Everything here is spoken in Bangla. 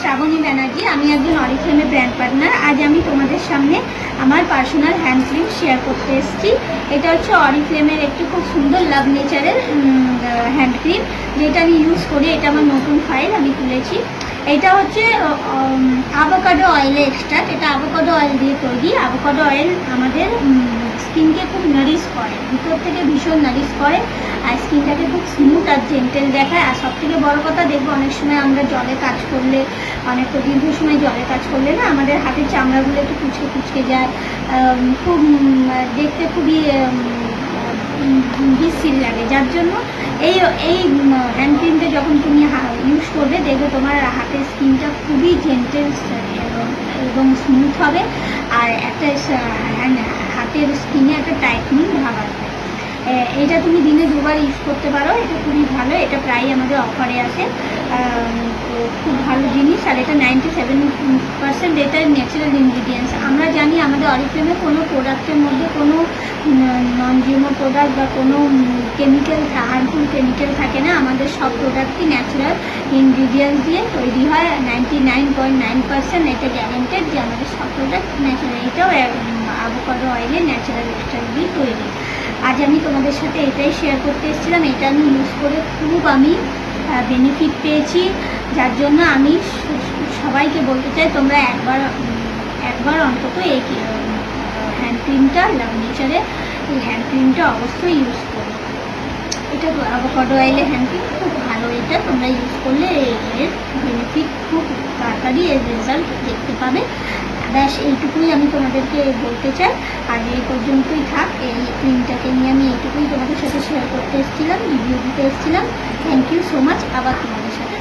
শ্রাবণী ব্যানার্জি, আমি একজন অরিফ্লেমের ব্র্যান্ড পার্টনার। আজ আমি তোমাদের সামনে আমার পার্সোনাল হ্যান্ড ক্রিম শেয়ার করতে এসেছি। এটা হচ্ছে অরিফ্লেমের একটি খুব সুন্দর লাভ নেচারের হ্যান্ড ক্রিম, যেটা আমি ইউজ করি। এটা আমার নতুন ফাইল আমি তুলেছি। এটা হচ্ছে অ্যাভোকাডো অয়েলে এক্সট্রাক্ট। এটা অ্যাভোকাডো অয়েল দিয়ে তৈরি। অ্যাভোকাডো অয়েল আমাদের স্কিনকে খুব নারিশ করে, ভিতর থেকে ভীষণ নারিশ করে, আর স্কিনটাকে খুব স্মুথ আর জেন্টেল দেখায়। আর সবথেকে বড় কথা, দেখবো অনেক সময় আমরা জলে কাজ করলে, অনেক দীর্ঘ সময় জলে কাজ করলে না আমাদের হাতের চামড়াগুলো একটু কুচকে কুচকে যায়, খুব দেখতে খুবই বিশ্রী লাগে। যার জন্য এই এই হ্যান্ড ক্রিমটা যখন তুমি ইউজ করবে, দেখবে তোমার হাতের স্কিনটা খুবই জেন্টেল এবং স্মুথ হবে, আর একটা হাতের স্কিনে একটা টাইটনিং ভাব আসবে। এটা তুমি দিনে দুবার ইউজ করতে পারো। এটা খুবই ভালো। এটা প্রায় আমাদের অফারে আসে, তো খুব ভালো জিনিস। আর এটা 97% এটা ন্যাচারাল ইনগ্রিডিয়েন্টস। আমরা জানি আমাদের অরিফ্লেমে কোনো প্রোডাক্টের মধ্যে কোনো নন জিএমও প্রোডাক্ট বা কোনো কেমিক্যাল, হার্মফুল কেমিক্যাল থাকে না। আমাদের সব প্রোডাক্টই ন্যাচারাল ইনগ্রিডিয়েন্টস দিয়ে তৈরি হয়। 99.9% এটা গ্যারেন্টেড যে আমাদের সব প্রোডাক্ট ন্যাচারাল। এটাও অ্যাভোকাডো অয়েলে ন্যাচারাল এক্সট্রাক্ট দিয়ে তৈরি। আজ আমি তোমাদের সাথে এটাই শেয়ার করতে এসেছিলাম। এটা আমি ইউজ করে খুব আমি বেনিফিট পেয়েছি, যার জন্য আমি সবাইকে বলতে চাই তোমরা একবার অন্তত এই হ্যান্ড ক্রিমটা, লাভ নেচারে এই হ্যান্ড ক্রিমটা অবশ্যই ইউজ করো। এটা অ্যাভোকাডো অয়েলের হ্যান্ড ক্রিম খুব ভালো। এটা তোমরা ইউজ করলে এর বেনিফিট খুব তাড়াতাড়ি এর রেজাল্ট দেখতে পাবে। ব্যাস এইটুকুই আমি তোমাদেরকে বলতে চাই। আর এই পর্যন্তই থাক। এই ক্রিমটাকে নিয়ে আমি এইটুকুই তোমাদের সাথে শেয়ার করতে এসেছিলাম, রিভিউ দিতে এসেছিলাম। Thank you so much. আবার তোমাদের সাথে